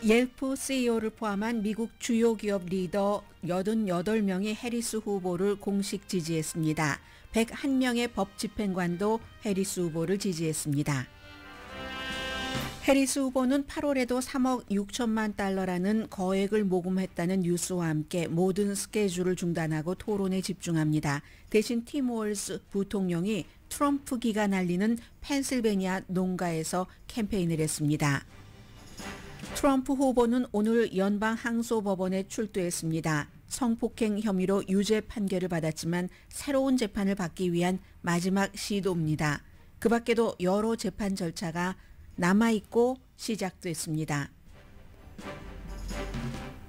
옐프 CEO를 포함한 미국 주요 기업 리더 88명이 해리스 후보를 공식 지지했습니다. 101명의 법 집행관도 해리스 후보를 지지했습니다. 해리스 후보는 8월에도 3억 6천만 달러라는 거액을 모금했다는 뉴스와 함께 모든 스케줄을 중단하고 토론에 집중합니다. 대신 팀 월즈 부통령이 트럼프기가 날리는 펜실베니아 농가에서 캠페인을 했습니다. 트럼프 후보는 오늘 연방 항소법원에 출두했습니다. 성폭행 혐의로 유죄 판결을 받았지만 새로운 재판을 받기 위한 마지막 시도입니다. 그 밖에도 여러 재판 절차가 남아있고 시작됐습니다.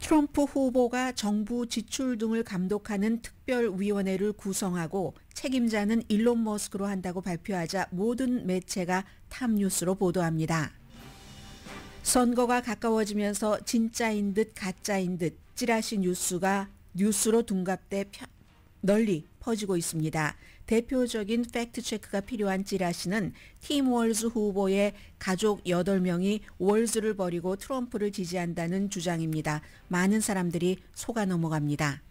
트럼프 후보가 정부 지출 등을 감독하는 특별위원회를 구성하고 책임자는 일론 머스크로 한다고 발표하자 모든 매체가 탑뉴스로 보도합니다. 선거가 가까워지면서 진짜인 듯 가짜인 듯 찌라시 뉴스가 뉴스로 둔갑돼 널리 퍼지고 있습니다. 대표적인 팩트체크가 필요한 찌라시는 팀 월즈 후보의 가족 8명이 월즈를 버리고 트럼프를 지지한다는 주장입니다. 많은 사람들이 속아 넘어갑니다.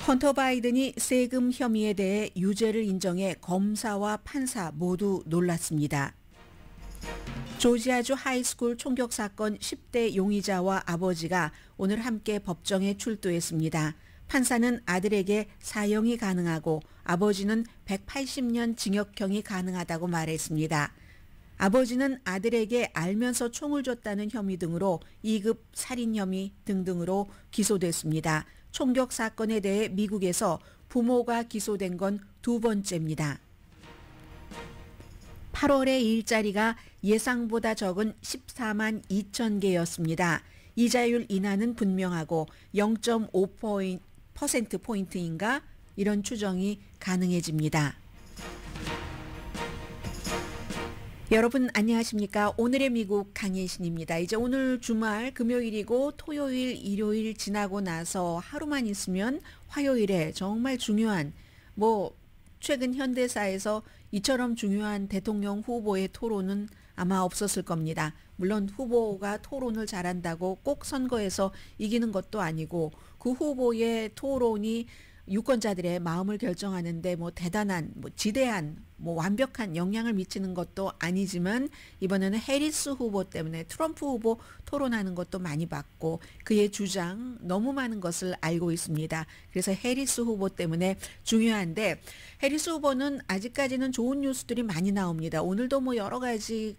헌터 바이든이 세금 혐의에 대해 유죄를 인정해 검사와 판사 모두 놀랐습니다. 조지아주 하이스쿨 총격 사건 10대 용의자와 아버지가 오늘 함께 법정에 출두했습니다. 판사는 아들에게 사형이 가능하고 아버지는 180년 징역형이 가능하다고 말했습니다. 아버지는 아들에게 알면서 총을 줬다는 혐의 등으로 2급 살인 혐의 등등으로 기소됐습니다. 총격 사건에 대해 미국에서 부모가 기소된 건 두 번째입니다. 8월의 일자리가 예상보다 적은 14만 2천 개였습니다. 이자율 인하는 분명하고 0.5%포인트인가 이런 추정이 가능해집니다. 여러분 안녕하십니까? 오늘의 미국 강예신입니다. 이제 오늘 주말 금요일이고 토요일, 일요일 지나고 나서 하루만 있으면 화요일에 정말 중요한 최근 현대사에서 이처럼 중요한 대통령 후보의 토론은 아마 없었을 겁니다. 물론 후보가 토론을 잘한다고 꼭 선거에서 이기는 것도 아니고 그 후보의 토론이 유권자들의 마음을 결정하는데 대단한 지대한 완벽한 영향을 미치는 것도 아니지만 이번에는 해리스 후보 때문에 트럼프 후보 토론하는 것도 많이 봤고 그의 주장 너무 많은 것을 알고 있습니다. 그래서 해리스 후보 때문에 중요한데 해리스 후보는 아직까지는 좋은 뉴스들이 많이 나옵니다. 오늘도 여러 가지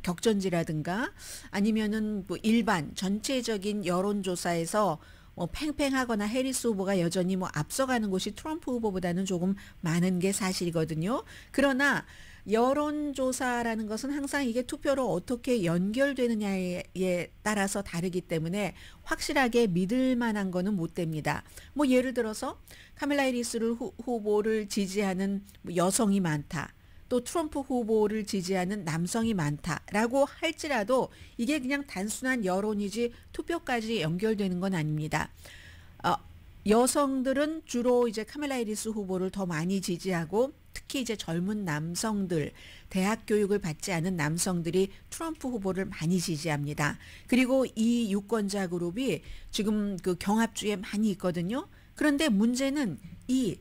격전지라든가 아니면은 일반 전체적인 여론조사에서 팽팽하거나 해리스 후보가 여전히 앞서가는 곳이 트럼프 후보보다는 조금 많은 게 사실이거든요. 그러나 여론조사라는 것은 항상 이게 투표로 어떻게 연결되느냐에 따라서 다르기 때문에 확실하게 믿을 만한 거는 못 됩니다. 예를 들어서 카밀라 해리스 후보를 지지하는 여성이 많다. 또 트럼프 후보를 지지하는 남성이 많다라고 할지라도 이게 그냥 단순한 여론이지 투표까지 연결되는 건 아닙니다. 여성들은 주로 이제 카밀라 해리스 후보를 더 많이 지지하고 특히 이제 젊은 남성들, 대학 교육을 받지 않은 남성들이 트럼프 후보를 많이 지지합니다. 그리고 이 유권자 그룹이 지금 경합주에 많이 있거든요. 그런데 문제는 이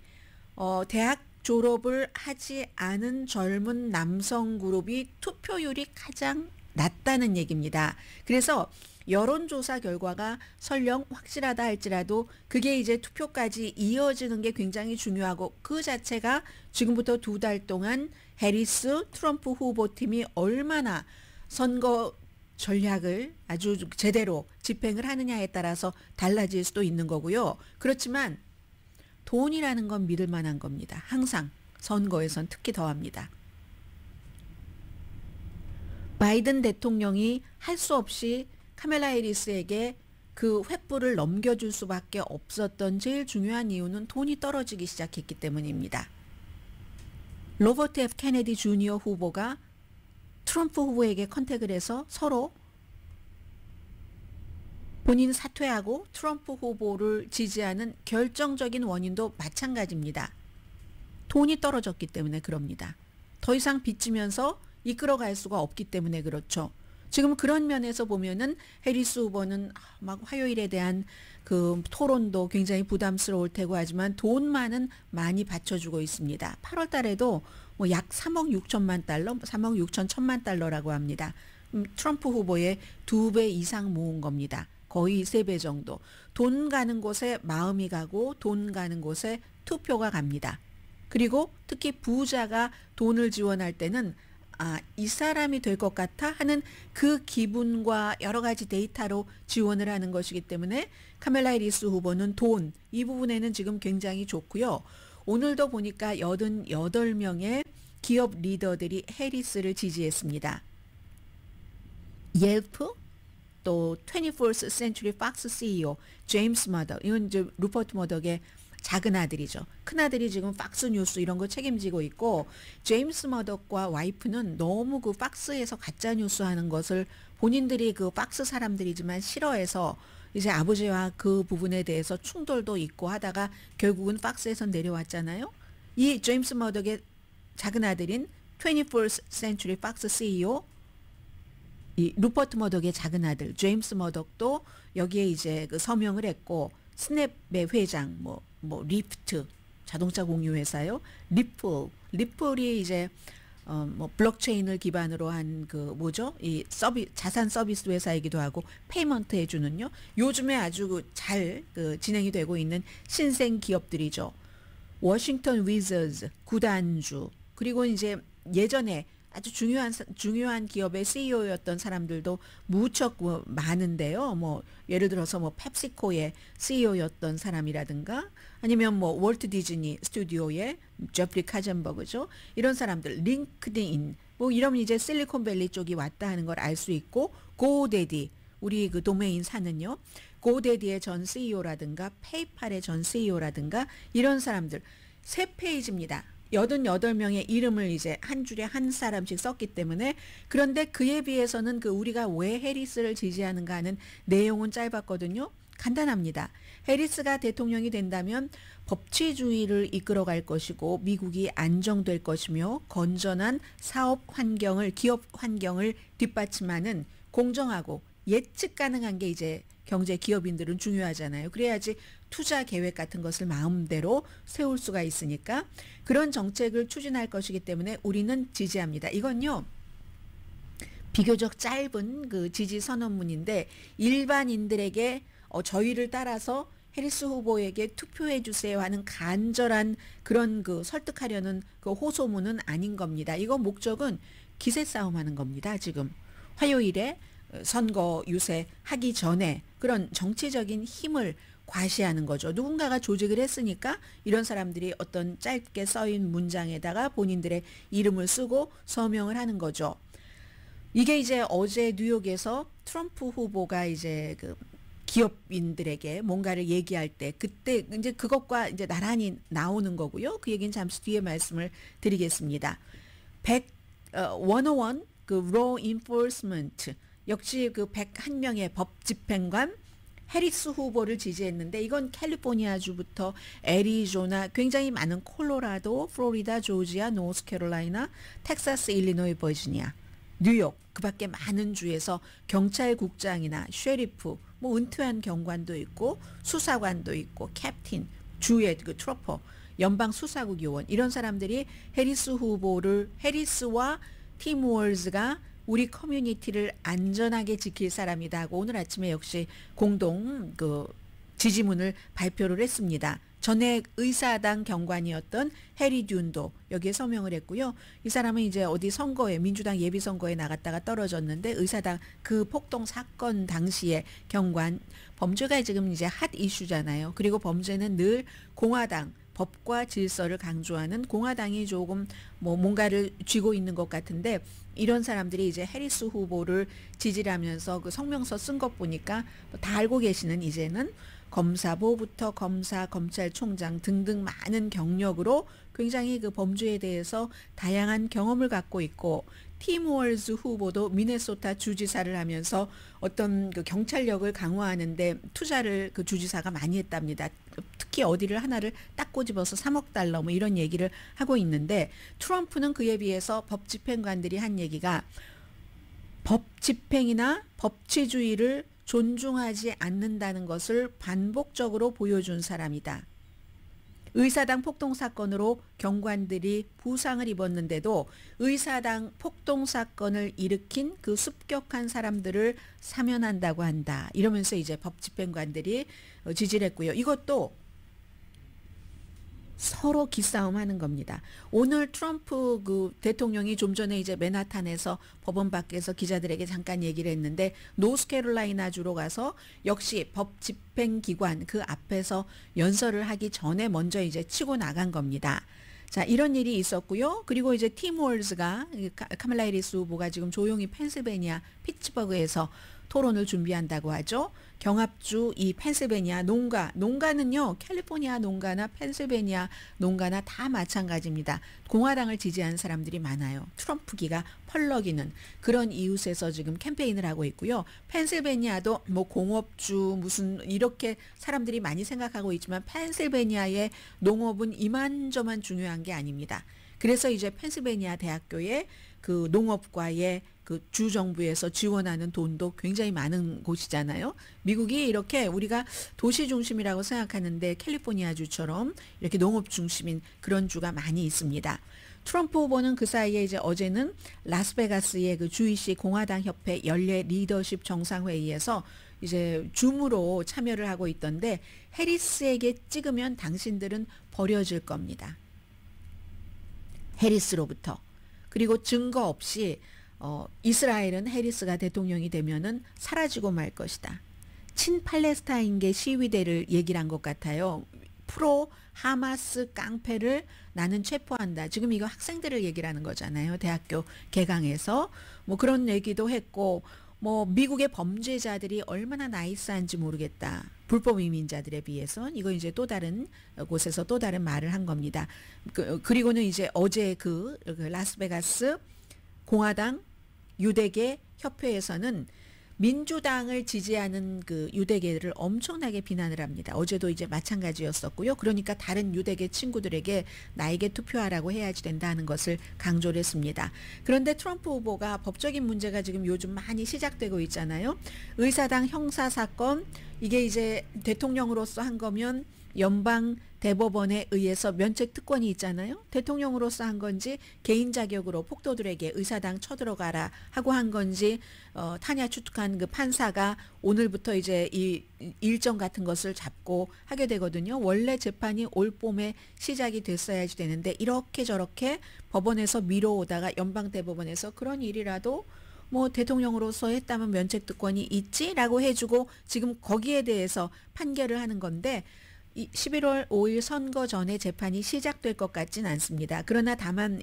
대학 졸업을 하지 않은 젊은 남성 그룹이 투표율이 가장 낮다는 얘기입니다. 그래서 여론조사 결과가 설령 확실하다 할지라도 그게 이제 투표까지 이어지는 게 굉장히 중요하고 그 자체가 지금부터 2달 동안 해리스 트럼프 후보팀이 얼마나 선거 전략을 아주 제대로 집행을 하느냐에 따라서 달라질 수도 있는 거고요. 그렇지만 돈이라는 건 믿을 만한 겁니다. 항상 선거에선 특히 더합니다. 바이든 대통령이 할 수 없이 카밀라 해리스에게 그 횃불을 넘겨줄 수밖에 없었던 제일 중요한 이유는 돈이 떨어지기 시작했기 때문입니다. 로버트 F 케네디 주니어 후보가 트럼프 후보에게 컨택을 해서 서로 본인 사퇴하고 트럼프 후보를 지지하는 결정적인 원인도 마찬가지입니다. 돈이 떨어졌기 때문에 그럽니다. 더 이상 빚지면서 이끌어갈 수가 없기 때문에 그렇죠. 지금 그런 면에서 보면은 해리스 후보는 막 화요일에 대한 그 토론도 굉장히 부담스러울 테고 하지만 돈만은 많이 받쳐주고 있습니다. 8월 달에도 뭐 약 3억 6천만 달러, 3억 6천 천만 달러라고 합니다. 트럼프 후보의 2배 이상 모은 겁니다. 거의 3배 정도. 돈 가는 곳에 마음이 가고 돈 가는 곳에 투표가 갑니다. 그리고 특히 부자가 돈을 지원할 때는 이 사람이 될 것 같아 하는 그 기분과 여러 가지 데이터로 지원을 하는 것이기 때문에 카멜라 해리스 후보는 돈, 이 부분에는 지금 굉장히 좋고요. 오늘도 보니까 88명의 기업 리더들이 해리스를 지지했습니다. 옐프, 또 21st Century Fox CEO 제임스 머덕, 이건 이제 루퍼트 머덕의 작은 아들이죠. 큰 아들이 지금 팍스 뉴스 이런 거 책임지고 있고 제임스 머덕과 와이프는 너무 그 팍스에서 가짜 뉴스 하는 것을 본인들이 그 팍스 사람들이지만 싫어해서 이제 아버지와 그 부분에 대해서 충돌도 있고 하다가 결국은 팍스에서 내려왔잖아요. 이 제임스 머덕의 작은 아들인 21st Century Fox CEO 이 루퍼트 머덕의 작은 아들 제임스 머덕도 여기에 이제 그 서명을 했고 스냅의 회장 뭐 리프트 자동차 공유 회사요. 리플이 이제 뭐 블록체인을 기반으로 한 그 뭐죠? 이 자산 서비스 회사이기도 하고 페이먼트 해주는요. 요즘에 아주 잘 진행이 되고 있는 신생 기업들이죠. 워싱턴 위저즈 구단주 그리고 이제 예전에 아주 중요한 기업의 CEO였던 사람들도 무척 많은데요. 뭐 예를 들어서 뭐 펩시코의 CEO였던 사람이라든가 아니면 뭐 월트 디즈니 스튜디오의 제프리 카젠버그죠. 이런 사람들 링크드인 뭐 이러면 이제 실리콘밸리 쪽이 왔다 하는 걸 알 수 있고 고데디 우리 그 도메인 사는요. 고데디의 전 CEO라든가 페이팔의 전 CEO라든가 이런 사람들 3페이지입니다. 88명의 이름을 이제 한 줄에 한 사람씩 썼기 때문에 그런데 그에 비해서는 그 우리가 왜 해리스를 지지하는가 하는 내용은 짧았거든요. 간단합니다. 해리스가 대통령이 된다면 법치주의를 이끌어갈 것이고 미국이 안정될 것이며 건전한 사업 환경을 기업 환경을 뒷받침하는 공정하고 예측 가능한 게 이제 경제 기업인들은 중요하잖아요. 그래야지 투자 계획 같은 것을 마음대로 세울 수가 있으니까 그런 정책을 추진할 것이기 때문에 우리는 지지합니다. 이건요. 비교적 짧은 그 지지 선언문인데 일반인들에게 저희를 따라서 해리스 후보에게 투표해 주세요 하는 간절한 그런 그 설득하려는 그 호소문은 아닌 겁니다. 이거 목적은 기세 싸움하는 겁니다. 지금 화요일에 선거 유세하기 전에 그런 정치적인 힘을 과시하는 거죠. 누군가가 조직을 했으니까 이런 사람들이 어떤 짧게 써인 문장에다가 본인들의 이름을 쓰고 서명을 하는 거죠. 이게 이제 어제 뉴욕에서 트럼프 후보가 이제 그 기업인들에게 뭔가를 얘기할 때 그때 이제 그것과 이제 나란히 나오는 거고요. 그 얘기는 잠시 뒤에 말씀을 드리겠습니다. 101 그 law enforcement 역시 그 101명의 법 집행관 해리스 후보를 지지했는데 이건 캘리포니아주부터 애리조나 굉장히 많은 콜로라도, 플로리다, 조지아, 노스캐롤라이나, 텍사스, 일리노이, 버지니아, 뉴욕 그 밖에 많은 주에서 경찰국장이나 쉐리프 뭐 은퇴한 경관도 있고 수사관도 있고 캡틴 주의 그 트로퍼 연방 수사국 요원 이런 사람들이 해리스 후보를 해리스와 팀 월즈가 우리 커뮤니티를 안전하게 지킬 사람이다 하고 오늘 아침에 역시 공동 그 지지문을 발표를 했습니다. 전에 의사당 경관이었던 해리 듄도 여기에 서명을 했고요. 이 사람은 이제 어디 선거에 민주당 예비선거에 나갔다가 떨어졌는데 의사당 그 폭동 사건 당시에 경관 범죄가 지금 이제 핫 이슈잖아요. 그리고 범죄는 늘 공화당 법과 질서를 강조하는 공화당이 조금 뭐 뭔가를 쥐고 있는 것 같은데 이런 사람들이 이제 해리스 후보를 지지를 하면서 그 성명서 쓴 것 보니까 다 알고 계시는 이제는 검사부부터 검사, 검찰총장 등등 많은 경력으로 굉장히 그 범죄에 대해서 다양한 경험을 갖고 있고 팀 월즈 후보도 미네소타 주지사를 하면서 어떤 그 경찰력을 강화하는데 투자를 그 주지사가 많이 했답니다. 특히 어디를 하나를 딱 꼬집어서 3억 달러 뭐 이런 얘기를 하고 있는데 트럼프는 그에 비해서 법 집행관들이 한 얘기가 법 집행이나 법치주의를 존중하지 않는다는 것을 반복적으로 보여준 사람이다. 의사당 폭동 사건으로 경관들이 부상을 입었는데도 의사당 폭동 사건을 일으킨 그 습격한 사람들을 사면한다고 한다. 이러면서 이제 법 집행관들이 지지를 했고요. 이것도 서로 기싸움 하는 겁니다. 오늘 트럼프 그 대통령이 좀 전에 이제 맨하탄에서 법원 밖에서 기자들에게 잠깐 얘기를 했는데 노스캐롤라이나주로 가서 역시 법 집행기관 그 앞에서 연설을 하기 전에 먼저 이제 치고 나간 겁니다. 자, 이런 일이 있었고요. 그리고 이제 팀 월즈가 카말라 해리스 후보가 지금 조용히 펜실베니아 피츠버그에서 토론을 준비한다고 하죠. 경합주 이 펜실베니아 농가는요. 캘리포니아 농가나 펜실베니아 농가나 다 마찬가지입니다. 공화당을 지지하는 사람들이 많아요. 트럼프기가 펄럭이는 그런 이웃에서 지금 캠페인을 하고 있고요. 펜실베니아도 뭐 공업주 무슨 이렇게 사람들이 많이 생각하고 있지만 펜실베니아의 농업은 이만저만 중요한 게 아닙니다. 그래서 이제 펜실베니아 대학교의 그 농업과의 그 주정부에서 지원하는 돈도 굉장히 많은 곳이잖아요. 미국이 이렇게 우리가 도시 중심이라고 생각하는데 캘리포니아주처럼 이렇게 농업 중심인 그런 주가 많이 있습니다. 트럼프 후보는 그 사이에 이제 어제는 라스베가스의 그 주이시 공화당 협회 연례 리더십 정상회의에서 이제 줌으로 참여를 하고 있던데 해리스에게 찍으면 당신들은 버려질 겁니다. 해리스로부터. 그리고 증거 없이 이스라엘은 해리스가 대통령이 되면은 사라지고 말 것이다. 친팔레스타인계 시위대를 얘기를 한 것 같아요. 프로 하마스 깡패를 나는 체포한다. 지금 이거 학생들을 얘기를 하는 거잖아요. 대학교 개강에서 뭐 그런 얘기도 했고 뭐 미국의 범죄자들이 얼마나 나이스한지 모르겠다. 불법 이민자들에 비해선 이거 이제 또 다른 곳에서 또 다른 말을 한 겁니다. 그리고는 이제 어제 그 라스베가스 공화당 유대계 협회에서는 민주당을 지지하는 그 유대계를 엄청나게 비난을 합니다. 어제도 이제 마찬가지였었고요. 그러니까 다른 유대계 친구들에게 나에게 투표하라고 해야지 된다는 것을 강조를 했습니다. 그런데 트럼프 후보가 법적인 문제가 지금 요즘 많이 시작되고 있잖아요. 의사당 형사사건 이게 이제 대통령으로서 한 거면 연방 대법원에 의해서 면책 특권이 있잖아요. 대통령으로서 한 건지 개인 자격으로 폭도들에게 의사당 쳐들어가라 하고 한 건지 타냐 추특한 그 판사가 오늘부터 이제 이 일정 같은 것을 잡고 하게 되거든요. 원래 재판이 올 봄에 시작이 됐어야지 되는데 이렇게 저렇게 법원에서 미뤄오다가 연방 대법원에서 그런 일이라도 뭐 대통령으로서 했다면 면책 특권이 있지라고 해주고 지금 거기에 대해서 판결을 하는 건데 11월 5일 선거 전에 재판이 시작될 것 같진 않습니다. 그러나 다만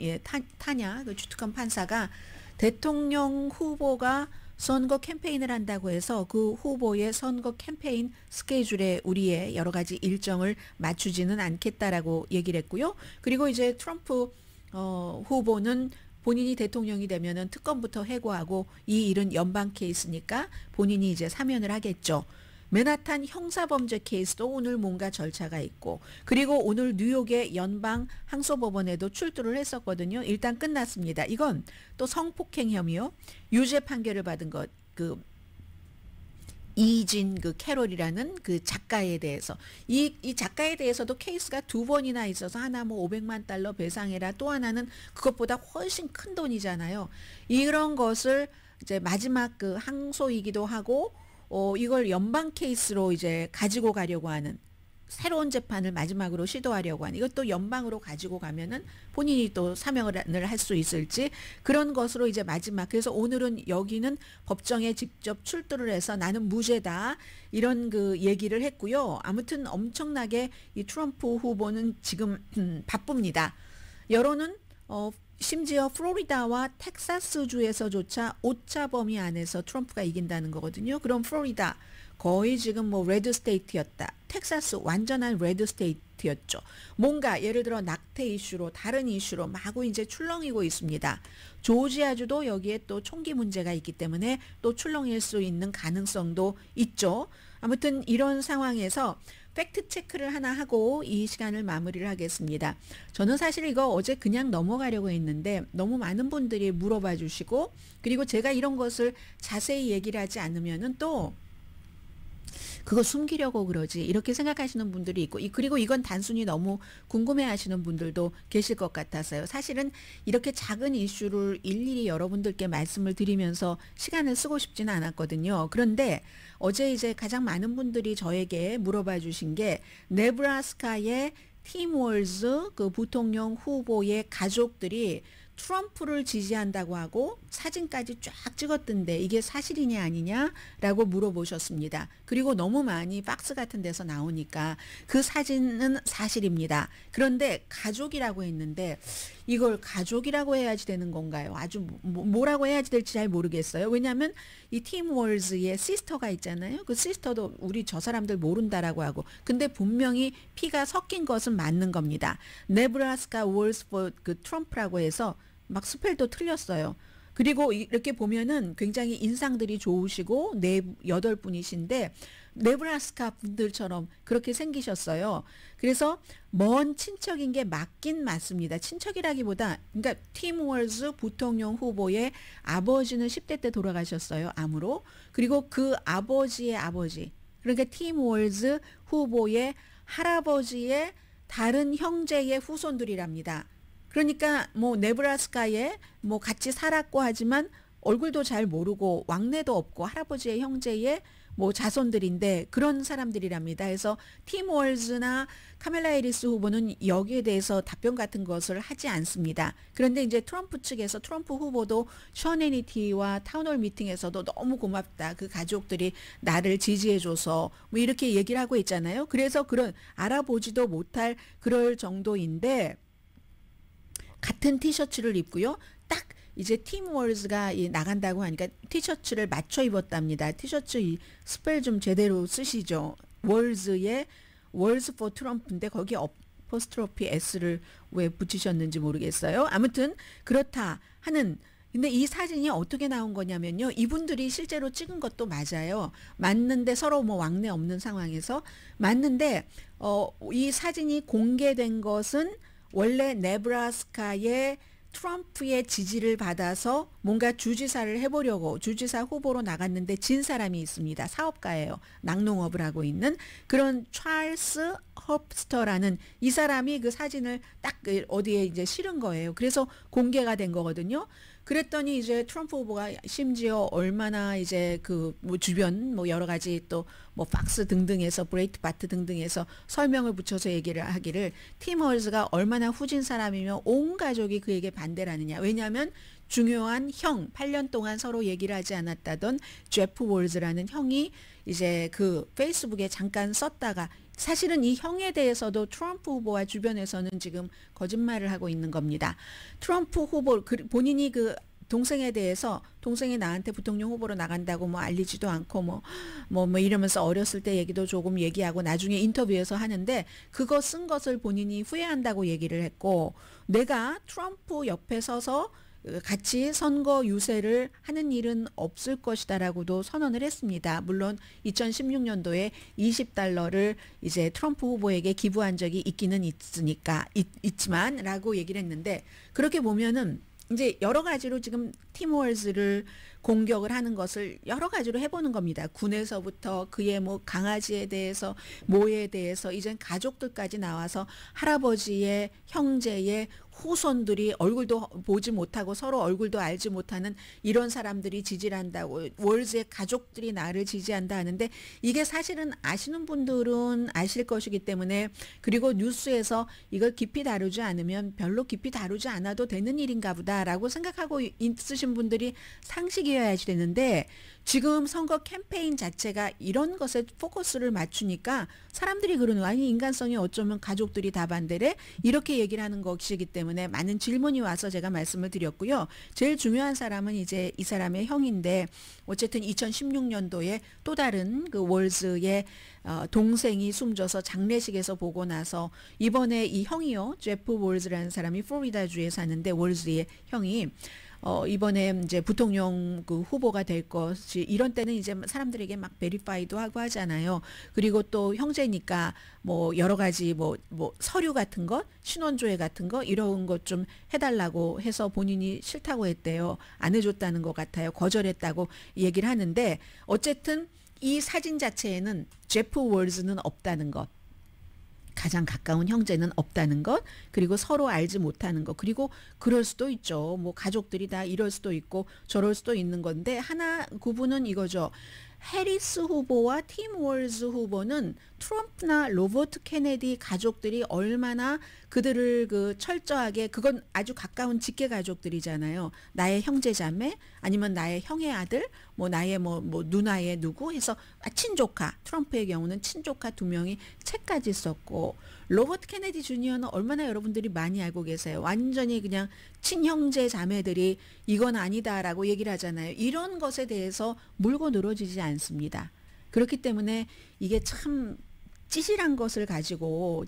타냐 그 추특한 판사가 대통령 후보가 선거 캠페인을 한다고 해서 그 후보의 선거 캠페인 스케줄에 우리의 여러 가지 일정을 맞추지는 않겠다라고 얘기를 했고요. 그리고 이제 트럼프 후보는 본인이 대통령이 되면은 특검부터 해고하고 이 일은 연방 케이스니까 본인이 이제 사면을 하겠죠. 맨하탄 형사범죄 케이스도 오늘 뭔가 절차가 있고 그리고 오늘 뉴욕의 연방 항소법원에도 출두를 했었거든요. 일단 끝났습니다. 이건 또 성폭행 혐의요. 유죄 판결을 받은 것 그 이진 그 캐롤이라는 그 작가에 대해서 이 작가에 대해서도 케이스가 두 번이나 있어서 하나 뭐 500만 달러 배상해라 또 하나는 그것보다 훨씬 큰 돈이잖아요. 이런 것을 이제 마지막 그 항소이기도 하고 이걸 연방 케이스로 이제 가지고 가려고 하는 새로운 재판을 마지막으로 시도하려고 하는 이것도 연방으로 가지고 가면은 본인이 또 사면을 할 수 있을지 그런 것으로 이제 마지막 그래서 오늘은 여기는 법정에 직접 출두를 해서 나는 무죄다 이런 그 얘기를 했고요. 아무튼 엄청나게 이 트럼프 후보는 지금 바쁩니다. 여론은 심지어 플로리다와 텍사스주에서조차 오차 범위 안에서 트럼프가 이긴다는 거거든요. 그럼 플로리다 거의 지금 뭐 레드 스테이트였다. 텍사스 완전한 레드 스테이트 파트였죠. 뭔가 예를 들어 낙태 이슈로 다른 이슈로 마구 이제 출렁이고 있습니다. 조지아주도 여기에 또 총기 문제가 있기 때문에 또 출렁일 수 있는 가능성도 있죠. 아무튼 이런 상황에서 팩트 체크를 하나 하고 이 시간을 마무리를 하겠습니다. 저는 사실 이거 어제 그냥 넘어가려고 했는데 너무 많은 분들이 물어봐 주시고, 그리고 제가 이런 것을 자세히 얘기를 하지 않으면은 또 그거 숨기려고 그러지 이렇게 생각하시는 분들이 있고, 그리고 이건 단순히 너무 궁금해하시는 분들도 계실 것 같아서요. 사실은 이렇게 작은 이슈를 일일이 여러분들께 말씀을 드리면서 시간을 쓰고 싶지는 않았거든요. 그런데 어제 이제 가장 많은 분들이 저에게 물어봐 주신 게 네브라스카의 팀 월즈 그 부통령 후보의 가족들이 트럼프를 지지한다고 하고 사진까지 쫙 찍었던데 이게 사실이냐 아니냐라고 물어보셨습니다. 그리고 너무 많이 박스 같은 데서 나오니까 그 사진은 사실입니다. 그런데 가족이라고 했는데 이걸 가족이라고 해야지 되는 건가요? 아주 뭐라고 해야지 될지 잘 모르겠어요. 왜냐하면 이 팀 월즈의 시스터가 있잖아요. 그 시스터도 우리 저 사람들 모른다라고 하고, 근데 분명히 피가 섞인 것은 맞는 겁니다. 네브라스카 월즈 포 그 트럼프라고 해서 막 스펠도 틀렸어요. 그리고 이렇게 보면은 굉장히 인상들이 좋으시고 8분이신데 네브라스카 분들처럼 그렇게 생기셨어요. 그래서 먼 친척인 게 맞긴 맞습니다. 친척이라기보다, 그러니까 팀 월즈 부통령 후보의 아버지는 10대 때 돌아가셨어요. 암으로. 그리고 그 아버지의 아버지, 그러니까 팀 월즈 후보의 할아버지의 다른 형제의 후손들이랍니다. 그러니까 뭐 네브라스카에 뭐 같이 살았고 하지만 얼굴도 잘 모르고 왕래도 없고 할아버지의 형제의 뭐 자손들인데 그런 사람들이랍니다. 그래서 팀 월즈나 카멜라 해리스 후보는 여기에 대해서 답변 같은 것을 하지 않습니다. 그런데 이제 트럼프 측에서 트럼프 후보도 션 해니티와 타운홀 미팅에서도 너무 고맙다. 그 가족들이 나를 지지해줘서 뭐 이렇게 얘기를 하고 있잖아요. 그래서 그런 알아보지도 못할 그럴 정도인데 같은 티셔츠를 입고요. 딱 이제 팀 월즈가 나간다고 하니까 티셔츠를 맞춰 입었답니다. 티셔츠 이 스펠 좀 제대로 쓰시죠. 월즈의 월즈 포 트럼프인데 거기에 어퍼스트로피 S를 왜 붙이셨는지 모르겠어요. 아무튼 그렇다 하는, 근데 이 사진이 어떻게 나온 거냐면요. 이분들이 실제로 찍은 것도 맞아요. 맞는데 서로 뭐 왕래 없는 상황에서 맞는데 이 사진이 공개된 것은 원래 네브라스카의 트럼프의 지지를 받아서 뭔가 주지사를 해보려고 주지사 후보로 나갔는데 진 사람이 있습니다. 사업가예요. 낙농업을 하고 있는 그런 찰스 헙스터라는 이 사람이 그 사진을 딱 어디에 이제 실은 거예요. 그래서 공개가 된 거거든요. 그랬더니 이제 트럼프 후보가 심지어 얼마나 이제 그 뭐 주변 뭐 여러 가지 또 뭐 팍스 등등에서 브레이트바트 등등에서 설명을 붙여서 얘기를 하기를 팀 월즈가 얼마나 후진 사람이며 온 가족이 그에게 반대를 하느냐. 왜냐하면 중요한 형, 8년 동안 서로 얘기를 하지 않았다던 제프 월즈라는 형이 이제 그 페이스북에 잠깐 썼다가, 사실은 이 형에 대해서도 트럼프 후보와 주변에서는 지금 거짓말을 하고 있는 겁니다. 트럼프 후보 본인이 그 동생에 대해서, 동생이 나한테 부통령 후보로 나간다고 뭐 알리지도 않고 뭐 이러면서 어렸을 때 얘기도 조금 얘기하고 나중에 인터뷰에서 하는데 그거 쓴 것을 본인이 후회한다고 얘기를 했고, 내가 트럼프 옆에 서서 같이 선거 유세를 하는 일은 없을 것이다라고도 선언을 했습니다. 물론 2016년도에 $20를 이제 트럼프 후보에게 기부한 적이 있기는 있지만라고 얘기를 했는데, 그렇게 보면은 이제 여러 가지로 지금 팀 월즈를 공격을 하는 것을 여러 가지로 해보는 겁니다. 군에서부터 그의 뭐 강아지에 대해서, 모에 대해서, 이젠 가족들까지 나와서 할아버지의 형제의 후손들이 얼굴도 보지 못하고 서로 얼굴도 알지 못하는 이런 사람들이 지지를 한다고, 월즈의 가족들이 나를 지지한다 하는데 이게 사실은 아시는 분들은 아실 것이기 때문에, 그리고 뉴스에서 이걸 깊이 다루지 않으면 별로 깊이 다루지 않아도 되는 일인가 보다라고 생각하고 있으신 분들이 상식이 인상이어야지 되는데 지금 선거 캠페인 자체가 이런 것에 포커스를 맞추니까 사람들이 그러는 거야. 아니 인간성이 어쩌면 가족들이 다 반대래? 이렇게 얘기를 하는 것이기 때문에 많은 질문이 와서 제가 말씀을 드렸고요. 제일 중요한 사람은 이제 이 사람의 형인데 어쨌든 2016년도에 또 다른 그 월즈의 동생이 숨져서 장례식에서 보고 나서 이번에 이 형이요. 제프 월즈라는 사람이 플로리다주에 사는데 월즈의 형이 이번에 이제 부통령 그 후보가 될 것이 이런 때는 이제 사람들에게 막 베리파이도 하고 하잖아요. 그리고 또 형제니까 뭐 여러 가지 뭐 서류 같은 것, 신원조회 같은 거 이런 것 좀 해달라고 해서 본인이 싫다고 했대요. 안 해줬다는 것 같아요. 거절했다고 얘기를 하는데 어쨌든 이 사진 자체에는 제프 월즈는 없다는 것. 가장 가까운 형제는 없다는 것, 그리고 서로 알지 못하는 것, 그리고 그럴 수도 있죠. 뭐 가족들이 다 이럴 수도 있고 저럴 수도 있는 건데 하나 구분은 이거죠. 해리스 후보와 팀 월즈 후보는 트럼프나 로버트 케네디 가족들이 얼마나 그들을 그 철저하게 그건 아주 가까운 직계 가족들이잖아요. 나의 형제자매 아니면 나의 형의 아들 뭐 나의 뭐 누나의 누구 해서 친조카 트럼프의 경우는 친조카 2명이 책까지 썼고 로버트 케네디 주니어는 얼마나 여러분들이 많이 알고 계세요. 완전히 그냥 친형제 자매들이 이건 아니다라고 얘기를 하잖아요. 이런 것에 대해서 물고 늘어지지 않습니다. 그렇기 때문에 이게 참 찌질한 것을 가지고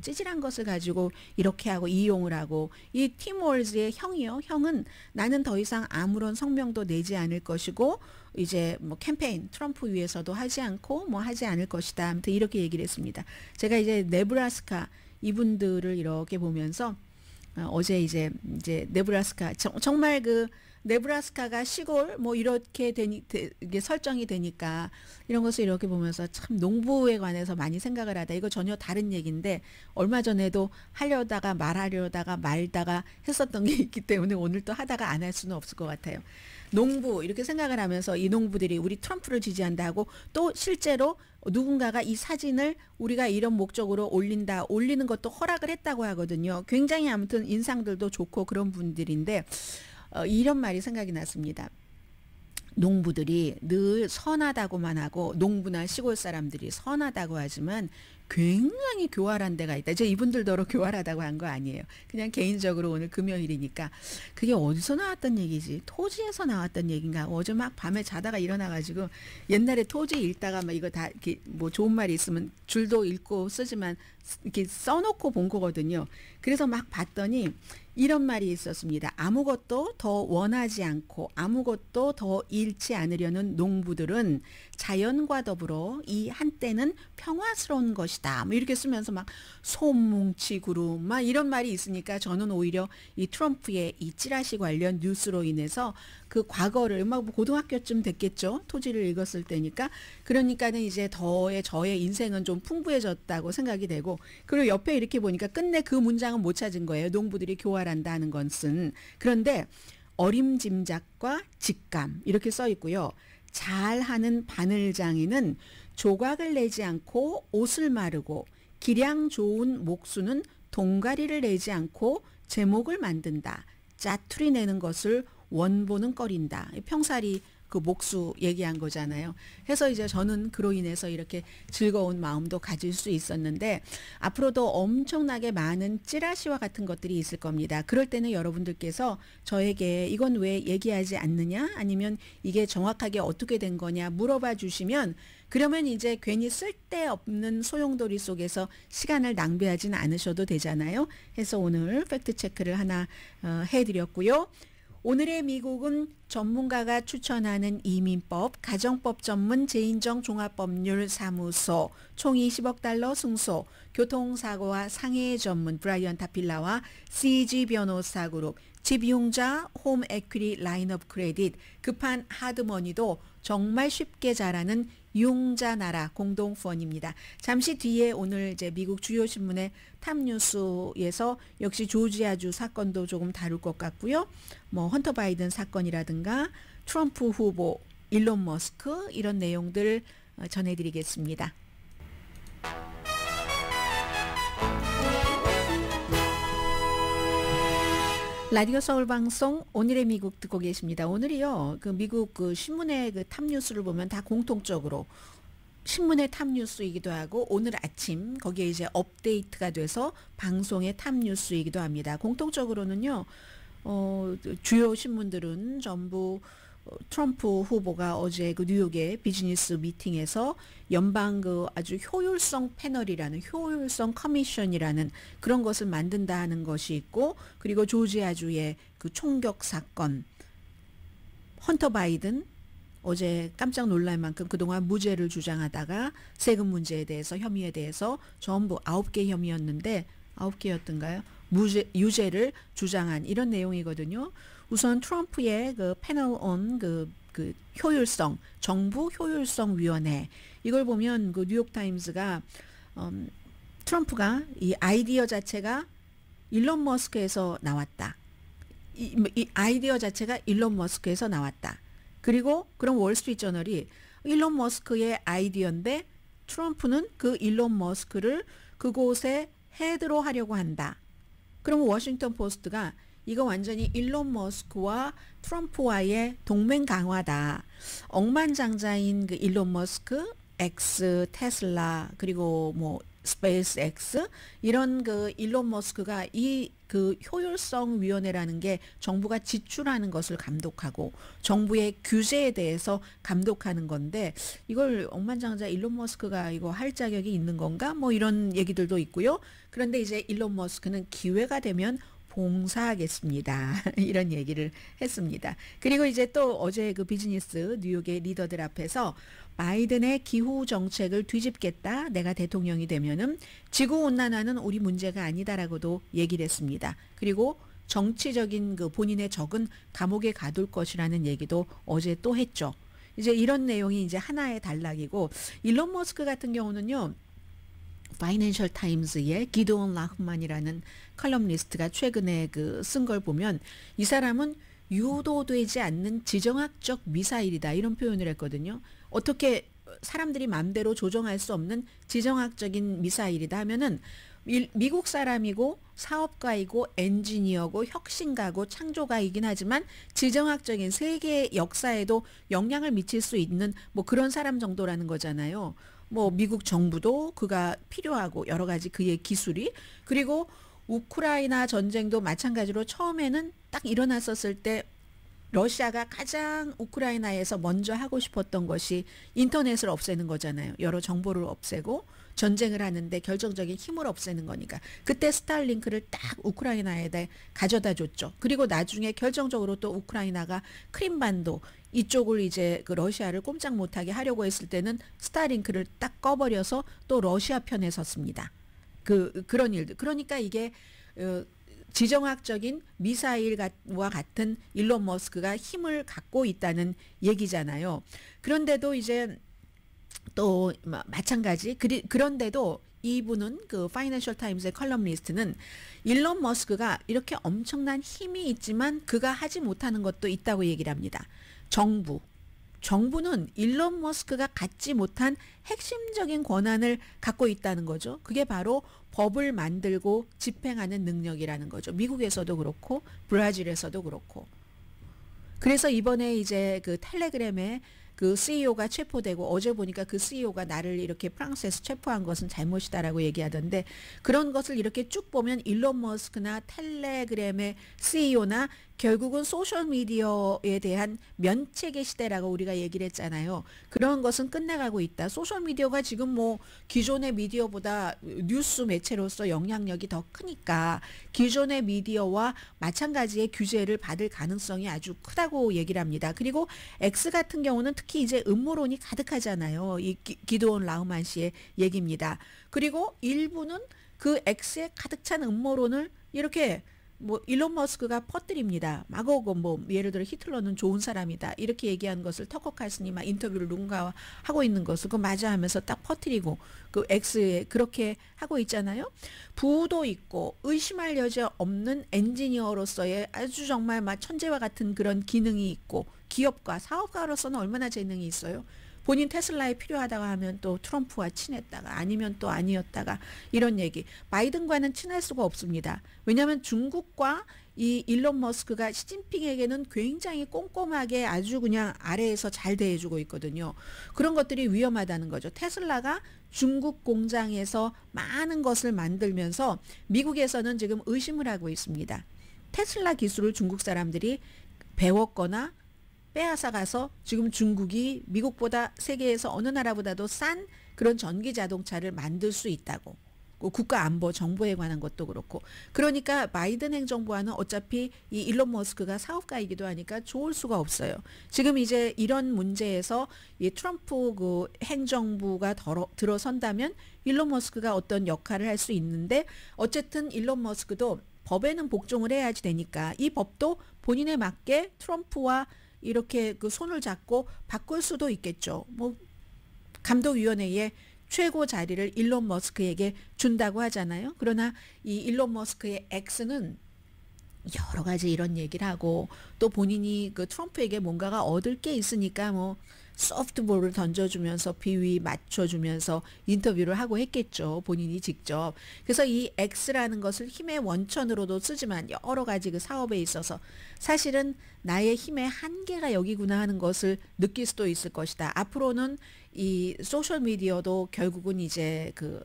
이렇게 하고 이용을 하고 이 팀 월즈의 형이요. 형은 나는 더 이상 아무런 성명도 내지 않을 것이고 이제 뭐 캠페인 트럼프 위해서도 하지 않고 뭐 하지 않을 것이다. 아무튼 이렇게 얘기를 했습니다. 제가 이제 네브라스카 이분들을 이렇게 보면서 어제 이제 네브라스카 정말 그 네브라스카가 시골 뭐 이렇게 이게 설정이 되니까 이런 것을 이렇게 보면서 참 농부에 관해서 많이 생각을 하다. 이거 전혀 다른 얘기인데 얼마 전에도 하려다가 말다가 했었던 게 있기 때문에 오늘 또 하다가 안 할 수는 없을 것 같아요. 농부 이렇게 생각을 하면서 이 농부들이 우리 트럼프를 지지한다 하고 또 실제로 누군가가 이 사진을 우리가 이런 목적으로 올리는 것도 허락을 했다고 하거든요. 굉장히 아무튼 인상들도 좋고 그런 분들인데 이런 말이 생각이 났습니다. 농부들이 늘 선하다고만 하고 농부나 시골 사람들이 선하다고 하지만 굉장히 교활한 데가 있다. 제가 이분들더러 교활하다고 한 거 아니에요. 그냥 개인적으로 오늘 금요일이니까 그게 어디서 나왔던 얘기지? 토지에서 나왔던 얘기인가? 어제 막 밤에 자다가 일어나가지고 옛날에 토지 읽다가 막 이거 다 이렇게 뭐 좋은 말이 있으면 줄도 읽고 쓰지만 이렇게 써놓고 본 거거든요. 그래서 막 봤더니 이런 말이 있었습니다. 아무것도 더 원하지 않고 아무것도 더 잃지 않으려는 농부들은 자연과 더불어 이 한때는 평화스러운 것이다. 뭐 이렇게 쓰면서 막 솜뭉치구름 막 이런 말이 있으니까 저는 오히려 이 트럼프의 이 찌라시 관련 뉴스로 인해서 그 과거를 막 고등학교쯤 됐겠죠. 토지를 읽었을 때니까. 그러니까는 이제 저의 인생은 좀 풍부해졌다고 생각이 되고 그리고 옆에 이렇게 보니까 끝내 그 문장은 못 찾은 거예요. 농부들이 교활한다는 것은. 그런데 어림짐작과 직감 이렇게 써 있고요. 잘하는 바늘장이는 조각을 내지 않고 옷을 마르고 기량 좋은 목수는 동가리를 내지 않고 제목을 만든다. 짜투리 내는 것을 원본은 꺼린다. 평사리 그 목수 얘기한 거잖아요. 해서 이제 저는 그로 인해서 이렇게 즐거운 마음도 가질 수 있었는데 앞으로도 엄청나게 많은 찌라시와 같은 것들이 있을 겁니다. 그럴 때는 여러분들께서 저에게 이건 왜 얘기하지 않느냐 아니면 이게 정확하게 어떻게 된 거냐 물어봐 주시면 그러면 이제 괜히 쓸데없는 소용돌이 속에서 시간을 낭비하지는 않으셔도 되잖아요. 해서 오늘 팩트체크를 하나 해드렸고요. 오늘의 미국은 전문가가 추천하는 이민법, 가정법 전문 제인정 종합법률사무소, 총 20억 달러 승소, 교통사고와 상해 전문 브라이언 타필라와 CG 변호사 그룹, 집용자 홈 에퀴리 라인업 크레딧, 급한 하드머니도 정말 쉽게 잘하는 융자 나라 공동후원입니다. 잠시 뒤에 오늘 이제 미국 주요 신문의 탑뉴스에서 역시 조지아주 사건도 조금 다룰 것 같고요. 뭐 헌터 바이든 사건이라든가 트럼프 후보, 일론 머스크 이런 내용들 전해드리겠습니다. 라디오 서울 방송 오늘의 미국 듣고 계십니다. 오늘이요. 그 미국 그 신문의 그 탑뉴스를 보면 다 공통적으로 신문의 탑뉴스이기도 하고 오늘 아침 거기에 이제 업데이트가 돼서 방송의 탑뉴스이기도 합니다. 공통적으로는요. 주요 신문들은 전부 트럼프 후보가 어제 그 뉴욕의 비즈니스 미팅에서 연방 그 아주 효율성 패널이라는 효율성 커미션이라는 그런 것을 만든다 하는 것이 있고, 그리고 조지아주의 그 총격 사건, 헌터 바이든 어제 깜짝 놀랄 만큼 그동안 무죄를 주장하다가 세금 문제에 대해서 혐의에 대해서 전부 9개 혐의였는데 9개였던가요? 유죄를 주장한 이런 내용이거든요. 우선 트럼프의 그 패널 온 그 효율성, 정부 효율성 위원회, 이걸 보면 그 뉴욕 타임스가 트럼프가 이 아이디어 자체가 일론 머스크에서 나왔다. 이 아이디어 자체가 일론 머스크에서 나왔다. 그리고 그럼 월스트리트 저널이 일론 머스크의 아이디어인데 트럼프는 그 일론 머스크를 그곳에 헤드로 하려고 한다. 그럼 워싱턴 포스트가 이거 완전히 일론 머스크와 트럼프와의 동맹 강화다. 억만장자인 그 일론 머스크, X, 테슬라, 그리고 뭐 스페이스 X, 이런 그 일론 머스크가 이 그 효율성 위원회라는 게 정부가 지출하는 것을 감독하고 정부의 규제에 대해서 감독하는 건데, 이걸 억만장자 일론 머스크가 이거 할 자격이 있는 건가? 뭐 이런 얘기들도 있고요. 그런데 이제 일론 머스크는 기회가 되면 봉사하겠습니다. 이런 얘기를 했습니다. 그리고 이제 또 어제 그 비즈니스 뉴욕의 리더들 앞에서 바이든의 기후 정책을 뒤집겠다. 내가 대통령이 되면은 지구온난화는 우리 문제가 아니다라고도 얘기를 했습니다. 그리고 정치적인 그 본인의 적은 감옥에 가둘 것이라는 얘기도 어제 또 했죠. 이제 이런 내용이 이제 하나의 단락이고, 일론 머스크 같은 경우는요. 파이낸셜 타임스의 기드온 라흐만이라는 컬럼니스트가 최근에 그 쓴 걸 보면 이 사람은 유도되지 않는 지정학적 미사일이다 이런 표현을 했거든요. 어떻게 사람들이 마음대로 조정할 수 없는 지정학적인 미사일이다 하면은 미국 사람이고 사업가이고 엔지니어고 혁신가고 창조가이긴 하지만 지정학적인 세계 역사에도 영향을 미칠 수 있는 뭐 그런 사람 정도라는 거잖아요. 뭐 미국 정부도 그가 필요하고 여러 가지 그의 기술이, 그리고 우크라이나 전쟁도 마찬가지로 처음에는 딱 일어났었을 때 러시아가 가장 우크라이나에서 먼저 하고 싶었던 것이 인터넷을 없애는 거잖아요. 여러 정보를 없애고 전쟁을 하는데 결정적인 힘을 없애는 거니까 그때 스타링크를 딱 우크라이나에 가져다 줬죠. 그리고 나중에 결정적으로 또 우크라이나가 크림반도 이쪽을 이제 그 러시아를 꼼짝 못하게 하려고 했을 때는 스타링크를 딱 꺼버려서 또 러시아 편에 섰습니다. 그런 일들. 그러니까 이게 지정학적인 미사일과 같은 일론 머스크가 힘을 갖고 있다는 얘기잖아요. 그런데도 이제 또 마찬가지. 그런데도 이분은 그 파이낸셜 타임스의 컬럼니스트는 일론 머스크가 이렇게 엄청난 힘이 있지만 그가 하지 못하는 것도 있다고 얘기를 합니다. 정부는 일론 머스크가 갖지 못한 핵심적인 권한을 갖고 있다는 거죠. 그게 바로 법을 만들고 집행하는 능력이라는 거죠. 미국에서도 그렇고 브라질에서도 그렇고. 그래서 이번에 이제 그 텔레그램에 그 CEO가 체포되고, 어제 보니까 그 CEO가 나를 이렇게 프랑스에서 체포한 것은 잘못이다라고 얘기하던데, 그런 것을 이렇게 쭉 보면 일론 머스크나 텔레그램의 CEO나 결국은 소셜미디어에 대한 면책의 시대라고 우리가 얘기를 했잖아요. 그런 것은 끝나가고 있다. 소셜미디어가 지금 뭐 기존의 미디어보다 뉴스 매체로서 영향력이 더 크니까 기존의 미디어와 마찬가지의 규제를 받을 가능성이 아주 크다고 얘기를 합니다. 그리고 X 같은 경우는 특히 이제 음모론이 가득하잖아요. 이 기드온 라흐만 씨의 얘기입니다. 그리고 일부는 그 X에 가득 찬 음모론을 이렇게 뭐 일론 머스크가 퍼뜨립니다. 마고고 뭐 예를 들어 히틀러는 좋은 사람이다 이렇게 얘기한 것을 터커 칼슨이 막 인터뷰를 누군가 하고 있는 것을 그 맞아 하면서 딱 퍼뜨리고 그 X에 그렇게 하고 있잖아요. 부도 있고 의심할 여지 없는 엔지니어로서의 아주 정말 막 천재와 같은 그런 기능이 있고 기업가 사업가로서는 얼마나 재능이 있어요. 본인 테슬라에 필요하다가 하면 또 트럼프와 친했다가 아니면 또 아니었다가 이런 얘기. 바이든과는 친할 수가 없습니다. 왜냐하면 중국과 이 일론 머스크가 시진핑에게는 굉장히 꼼꼼하게 아주 그냥 아래에서 잘 대해주고 있거든요. 그런 것들이 위험하다는 거죠. 테슬라가 중국 공장에서 많은 것을 만들면서 미국에서는 지금 의심을 하고 있습니다. 테슬라 기술을 중국 사람들이 배웠거나 빼앗아 가서 지금 중국이 미국보다 세계에서 어느 나라보다도 싼 그런 전기 자동차를 만들 수 있다고. 국가 안보 정보에 관한 것도 그렇고. 그러니까 바이든 행정부와는 어차피 이 일론 머스크가 사업가이기도 하니까 좋을 수가 없어요. 지금 이제 이런 문제에서 이 트럼프 그 행정부가 들어선다면 일론 머스크가 어떤 역할을 할 수 있는데, 어쨌든 일론 머스크도 법에는 복종을 해야지 되니까 이 법도 본인에 맞게 트럼프와 이렇게 그 손을 잡고 바꿀 수도 있겠죠. 뭐 감독위원회에 최고 자리를 일론 머스크에게 준다고 하잖아요. 그러나 이 일론 머스크의 X는 여러 가지 이런 얘기를 하고, 또 본인이 그 트럼프에게 뭔가가 얻을 게 있으니까 뭐 소프트볼을 던져주면서 비위 맞춰주면서 인터뷰를 하고 했겠죠. 본인이 직접. 그래서 이 X라는 것을 힘의 원천으로도 쓰지만 여러 가지 그 사업에 있어서 사실은 나의 힘의 한계가 여기구나 하는 것을 느낄 수도 있을 것이다. 앞으로는 이 소셜미디어도 결국은 이제 그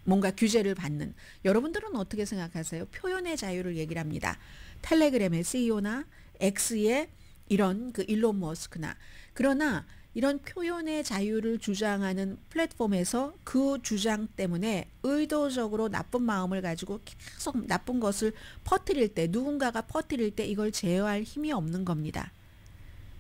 뭔가 규제를 받는, 여러분들은 어떻게 생각하세요? 표현의 자유를 얘기를 합니다. 텔레그램의 CEO나 X의 이런 그 일론 머스크나. 그러나 이런 표현의 자유를 주장하는 플랫폼에서 그 주장 때문에 의도적으로 나쁜 마음을 가지고 계속 나쁜 것을 퍼뜨릴 때, 누군가가 퍼뜨릴 때 이걸 제어할 힘이 없는 겁니다.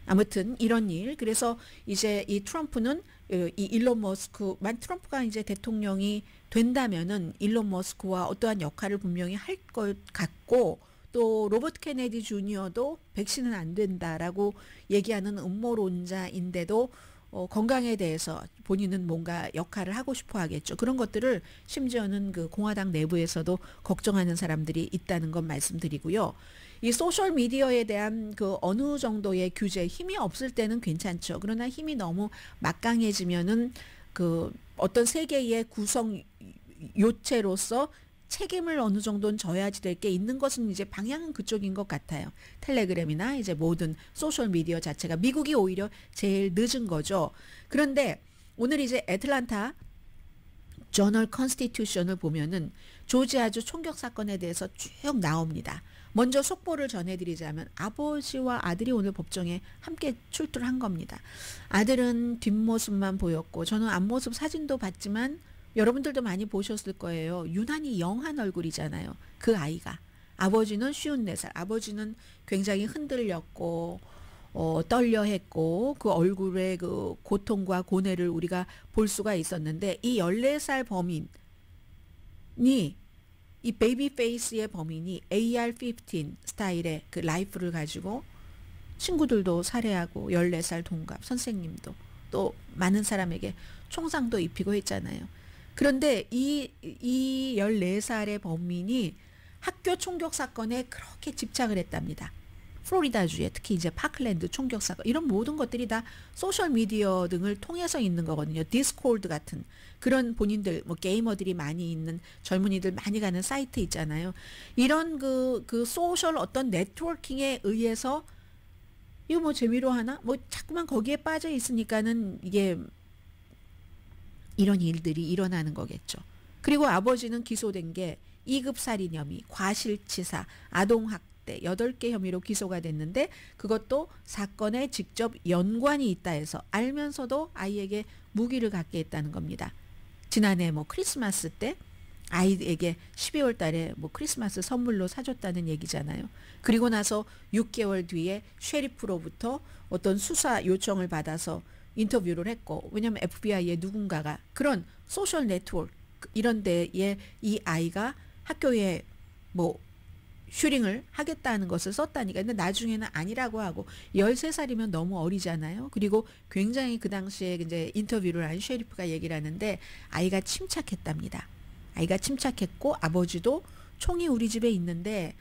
아무튼 이런 일. 그래서 이제 이 트럼프는 이 일론 머스크만, 트럼프가 이제 대통령이 된다면은 일론 머스크와 어떠한 역할을 분명히 할 것 같고, 또 로버트 케네디 주니어도 백신은 안 된다라고 얘기하는 음모론자인데도 건강에 대해서 본인은 뭔가 역할을 하고 싶어 하겠죠. 그런 것들을 심지어는 그 공화당 내부에서도 걱정하는 사람들이 있다는 건 말씀드리고요. 이 소셜 미디어에 대한 그 어느 정도의 규제, 힘이 없을 때는 괜찮죠. 그러나 힘이 너무 막강해지면은 그 어떤 세계의 구성 요체로서 책임을 어느 정도는 져야지 될 게 있는 것은 이제 방향은 그쪽인 것 같아요. 텔레그램이나 이제 모든 소셜 미디어 자체가, 미국이 오히려 제일 늦은 거죠. 그런데 오늘 이제 애틀란타 저널 컨스티튜션을 보면은 조지아주 총격 사건에 대해서 쭉 나옵니다. 먼저 속보를 전해드리자면 아버지와 아들이 오늘 법정에 함께 출두를 한 겁니다. 아들은 뒷모습만 보였고, 저는 앞모습 사진도 봤지만 여러분들도 많이 보셨을 거예요. 유난히 영한 얼굴이잖아요. 그 아이가. 아버지는 54살. 아버지는 굉장히 흔들렸고 떨려했고, 그 얼굴의 그 고통과 고뇌를 우리가 볼 수가 있었는데, 이 14살 범인이, 이 베이비 페이스의 범인이 AR-15 스타일의 그 라이플을 가지고 친구들도 살해하고 14살 동갑 선생님도 또 많은 사람에게 총상도 입히고 했잖아요. 그런데 이 14살의 범인이 학교 총격 사건에 그렇게 집착을 했답니다. 플로리다주에 특히 이제 파클랜드 총격 사건, 이런 모든 것들이 다 소셜 미디어 등을 통해서 있는 거거든요. 디스코드 같은 그런 본인들, 뭐 게이머들이 많이 있는, 젊은이들 많이 가는 사이트 있잖아요. 이런 그 소셜 어떤 네트워킹에 의해서 이거 뭐 재미로 하나? 뭐 자꾸만 거기에 빠져 있으니까는 이게 이런 일들이 일어나는 거겠죠. 그리고 아버지는 기소된 게 2급 살인 혐의, 과실치사, 아동학대 8개 혐의로 기소가 됐는데, 그것도 사건에 직접 연관이 있다 해서 알면서도 아이에게 무기를 갖게 했다는 겁니다. 지난해 뭐 크리스마스 때 아이에게 12월 달에 뭐 크리스마스 선물로 사줬다는 얘기잖아요. 그리고 나서 6개월 뒤에 셰리프로부터 어떤 수사 요청을 받아서 인터뷰를 했고, 왜냐하면 FBI의 누군가가 그런 소셜 네트워크 이런 데에 이 아이가 학교에 뭐 슈링을 하겠다는 것을 썼다니까. 근데 나중에는 아니라고 하고, 13살이면 너무 어리잖아요. 그리고 굉장히 그 당시에 이제 인터뷰를 한 셰리프가 얘기를 하는데, 아이가 침착했답니다. 아이가 침착했고, 아버지도 총이 우리 집에 있는데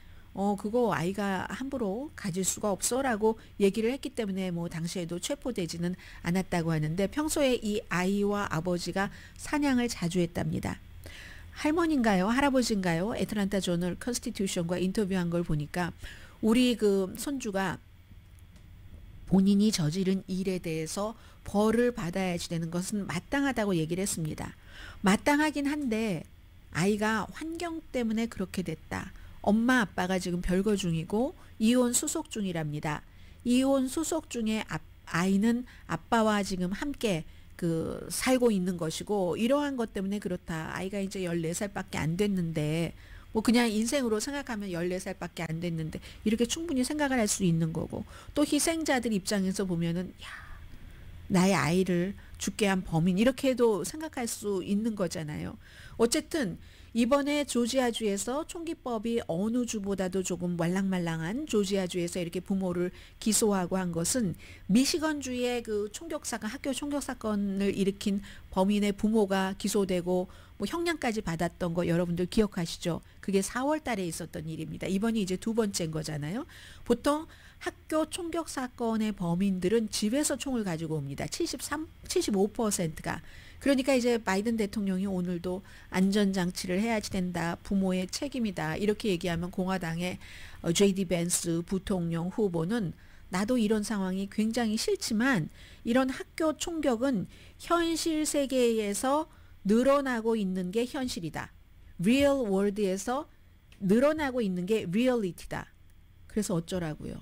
그거 아이가 함부로 가질 수가 없어라고 얘기를 했기 때문에 뭐 당시에도 체포되지는 않았다고 하는데 평소에 이 아이와 아버지가 사냥을 자주 했답니다. 할머니인가요? 할아버지인가요? 애틀란타 저널 컨스티튜션과 인터뷰한 걸 보니까 우리 그 손주가 본인이 저지른 일에 대해서 벌을 받아야지 되는 것은 마땅하다고 얘기를 했습니다. 마땅하긴 한데 아이가 환경 때문에 그렇게 됐다. 엄마 아빠가 지금 별거 중이고 이혼 수속 중이랍니다. 이혼 수속 중에 아이는 아빠와 지금 함께 그 살고 있는 것이고 이러한 것 때문에 그렇다. 아이가 이제 14살밖에 안 됐는데 뭐 그냥 인생으로 생각하면 14살밖에 안 됐는데 이렇게 충분히 생각을 할 수 있는 거고 또 희생자들 입장에서 보면은 야, 나의 아이를 죽게 한 범인 이렇게도 생각할 수 있는 거잖아요. 어쨌든 이번에 조지아주에서 총기법이 어느 주보다도 조금 말랑말랑한 조지아주에서 이렇게 부모를 기소하고 한 것은 미시건주의 그 총격사건, 학교 총격사건을 일으킨 범인의 부모가 기소되고 뭐 형량까지 받았던 거 여러분들 기억하시죠? 그게 4월 달에 있었던 일입니다. 이번이 이제 두 번째인 거잖아요. 보통 학교 총격 사건의 범인들은 집에서 총을 가지고 옵니다. 75%가. 그러니까 이제 바이든 대통령이 오늘도 안전장치를 해야지 된다. 부모의 책임이다. 이렇게 얘기하면 공화당의 J.D. 벤스 부통령 후보는 나도 이런 상황이 굉장히 싫지만 이런 학교 총격은 현실 세계에서 늘어나고 있는 게 현실이다. Real world에서 늘어나고 있는 게 reality다. 그래서 어쩌라고요.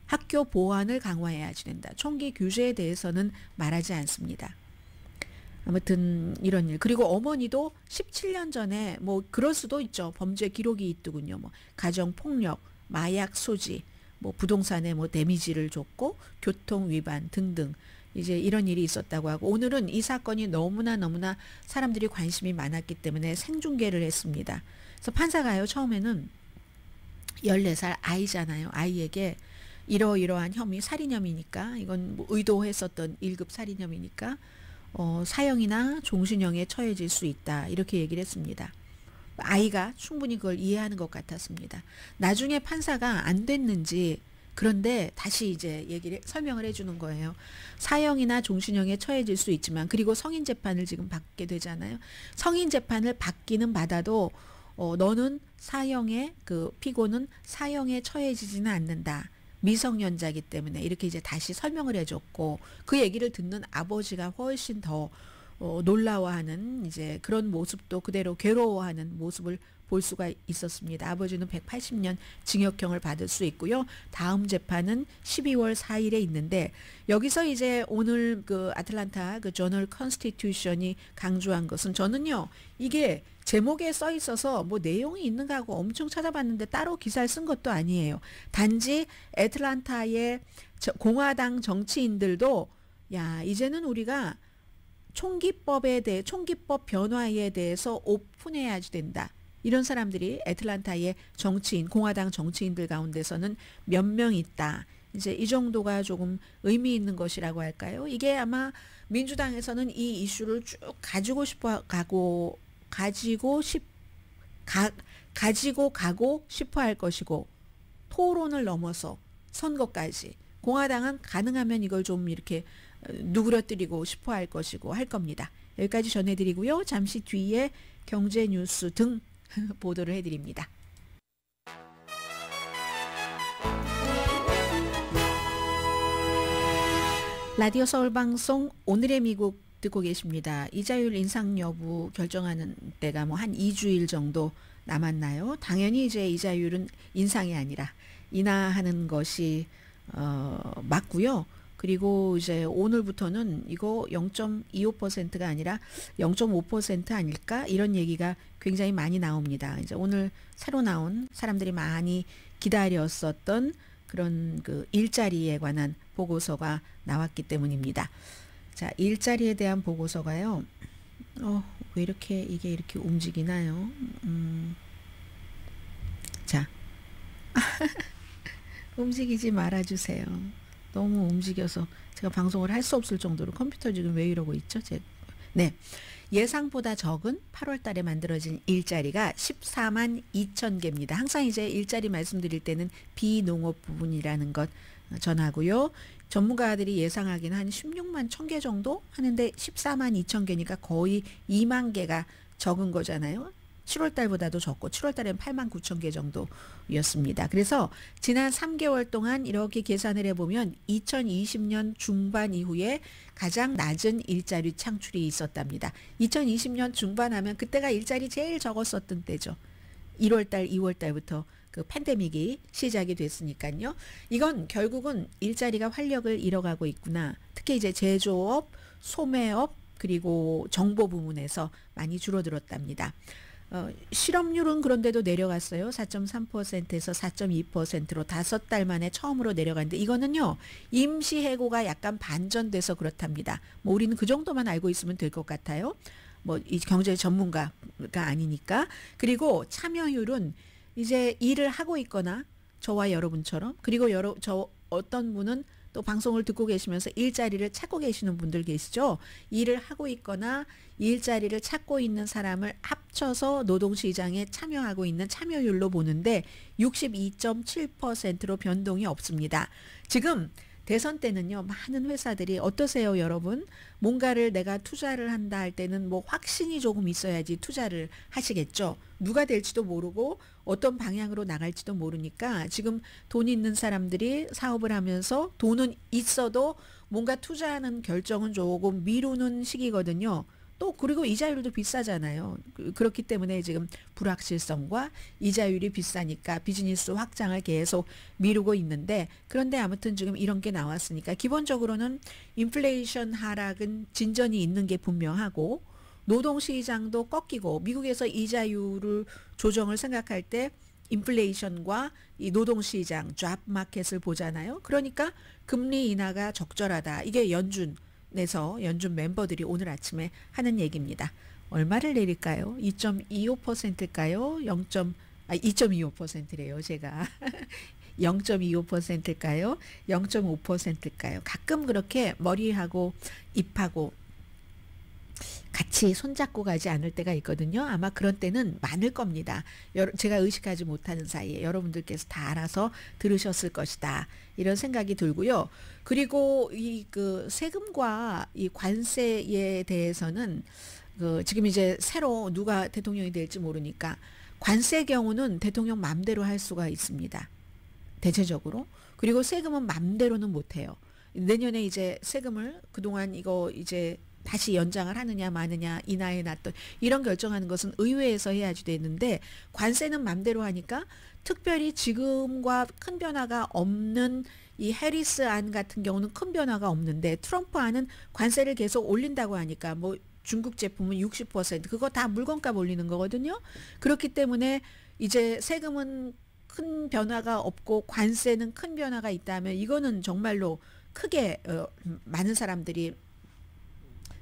학교 보안을 강화해야지 된다. 총기 규제에 대해서는 말하지 않습니다. 아무튼 이런 일. 그리고 어머니도 17년 전에 뭐 그럴 수도 있죠. 범죄 기록이 있더군요. 뭐 가정폭력, 마약 소지, 뭐 부동산에 뭐 데미지를 줬고 교통 위반 등등 이제 이런 일이 있었다고 하고 오늘은 이 사건이 너무나 사람들이 관심이 많았기 때문에 생중계를 했습니다. 그래서 판사가요 처음에는 14살 아이잖아요. 아이에게 이러이러한 혐의 살인혐의니까 이건 뭐 의도했었던 1급 살인혐의니까 사형이나 종신형에 처해질 수 있다 이렇게 얘기를 했습니다. 아이가 충분히 그걸 이해하는 것 같았습니다. 나중에 판사가 안 됐는지 그런데 다시 이제 설명을 해주는 거예요. 사형이나 종신형에 처해질 수 있지만 그리고 성인 재판을 지금 받게 되잖아요. 성인 재판을 받기는 받아도 너는 사형에 그 피고는 사형에 처해지지는 않는다. 미성년자이기 때문에 이렇게 이제 다시 설명을 해줬고 그 얘기를 듣는 아버지가 훨씬 더 놀라워하는 이제 그런 모습도 그대로 괴로워하는 모습을 볼 수가 있었습니다. 아버지는 180년 징역형을 받을 수 있고요. 다음 재판은 12월 4일에 있는데 여기서 이제 오늘 그 아틀란타 그 저널 컨스티튜션이 강조한 것은 저는요 이게 제목에 써 있어서 뭐 내용이 있는가 하고 엄청 찾아봤는데 따로 기사를 쓴 것도 아니에요. 단지 애틀란타의 공화당 정치인들도 야 이제는 우리가 총기법 변화에 대해서 오픈해야지 된다. 이런 사람들이 애틀란타의 정치인, 공화당 정치인들 가운데서는 몇 명 있다. 이제 이 정도가 조금 의미 있는 것이라고 할까요? 이게 아마 민주당에서는 이 이슈를 쭉 가지고 가고 싶어 할 것이고 토론을 넘어서 선거까지 공화당은 가능하면 이걸 좀 이렇게 누그러뜨리고 싶어 할 것이고 할 겁니다. 여기까지 전해드리고요. 잠시 뒤에 경제 뉴스 등 보도를 해드립니다. 라디오 서울방송 오늘의 미국 듣고 계십니다. 이자율 인상 여부 결정하는 때가 뭐 한 2주일 정도 남았나요? 당연히 이제 이자율은 인상이 아니라 인하하는 것이 맞고요. 그리고 이제 오늘부터는 이거 0.25%가 아니라 0.5% 아닐까? 이런 얘기가 굉장히 많이 나옵니다. 이제 오늘 새로 나온 사람들이 많이 기다렸었던 그런 그 일자리에 관한 보고서가 나왔기 때문입니다. 자, 일자리에 대한 보고서가요. 왜 이렇게 이게 이렇게 움직이나요? 자, 움직이지 말아주세요. 너무 움직여서 제가 방송을 할 수 없을 정도로 컴퓨터 지금 왜 이러고 있죠? 네. 예상보다 적은 8월 달에 만들어진 일자리가 14만 2천 개입니다. 항상 이제 일자리 말씀드릴 때는 비농업 부분이라는 것 전하고요. 전문가들이 예상하기는 한 16만 1천 개 정도 하는데 14만 2천 개니까 거의 2만 개가 적은 거잖아요. 7월 달보다도 적고 7월 달에는 8만 9천 개 정도였습니다. 그래서 지난 3개월 동안 이렇게 계산을 해보면 2020년 중반 이후에 가장 낮은 일자리 창출이 있었답니다. 2020년 중반 하면 그때가 일자리 제일 적었었던 때죠. 1월 달, 2월 달부터 그 팬데믹이 시작이 됐으니까요. 이건 결국은 일자리가 활력을 잃어가고 있구나. 특히 이제 제조업, 소매업, 그리고 정보 부문에서 많이 줄어들었답니다. 실업률은 그런데도 내려갔어요. 4.3%에서 4.2%로 5달 만에 처음으로 내려갔는데 이거는요. 임시해고가 약간 반전돼서 그렇답니다. 뭐 우리는 그 정도만 알고 있으면 될 것 같아요. 뭐 이 경제 전문가가 아니니까. 그리고 참여율은 이제 일을 하고 있거나 저와 여러분처럼 그리고 저 어떤 분은 또 방송을 듣고 계시면서 일자리를 찾고 계시는 분들 계시죠. 일을 하고 있거나 일자리를 찾고 있는 사람을 합쳐서 노동시장에 참여하고 있는 참여율로 보는데 62.7%로 변동이 없습니다. 지금 대선 때는요. 많은 회사들이 어떠세요 여러분? 뭔가를 내가 투자를 한다 할 때는 뭐 확신이 조금 있어야지 투자를 하시겠죠. 누가 될지도 모르고 어떤 방향으로 나갈지도 모르니까 지금 돈 있는 사람들이 사업을 하면서 돈은 있어도 뭔가 투자하는 결정은 조금 미루는 시기거든요. 또 그리고 이자율도 비싸잖아요. 그렇기 때문에 지금 불확실성과 이자율이 비싸니까 비즈니스 확장을 계속 미루고 있는데 그런데 아무튼 지금 이런 게 나왔으니까 기본적으로는 인플레이션 하락은 진전이 있는 게 분명하고 노동시장도 꺾이고 미국에서 이자율을 조정을 생각할 때 인플레이션과 이 노동시장 잡 마켓을 보잖아요. 그러니까 금리 인하가 적절하다. 이게 연준에서 연준 멤버들이 오늘 아침에 하는 얘기입니다. 얼마를 내릴까요? 2.25%일까요? 2.25%래요, 제가. 0.25%일까요? 0.5%일까요? 가끔 그렇게 머리하고 입하고 같이 손잡고 가지 않을 때가 있거든요. 아마 그런 때는 많을 겁니다. 제가 의식하지 못하는 사이에 여러분들께서 다 알아서 들으셨을 것이다. 이런 생각이 들고요. 그리고 이 그 세금과 이 관세에 대해서는 지금 이제 새로 누가 대통령이 될지 모르니까 관세 경우는 대통령 맘대로 할 수가 있습니다. 대체적으로. 그리고 세금은 맘대로는 못 해요. 내년에 이제 세금을 그동안 이거 이제 다시 연장을 하느냐 마느냐 인하해 놨던 이런 결정하는 것은 의회에서 해야지 되는데 관세는 맘대로 하니까 특별히 지금과 큰 변화가 없는 이 해리스 안 같은 경우는 큰 변화가 없는데 트럼프 안은 관세를 계속 올린다고 하니까 뭐 중국 제품은 60% 그거 다 물건값 올리는 거거든요. 그렇기 때문에 이제 세금은 큰 변화가 없고 관세는 큰 변화가 있다면 이거는 정말로 크게 많은 사람들이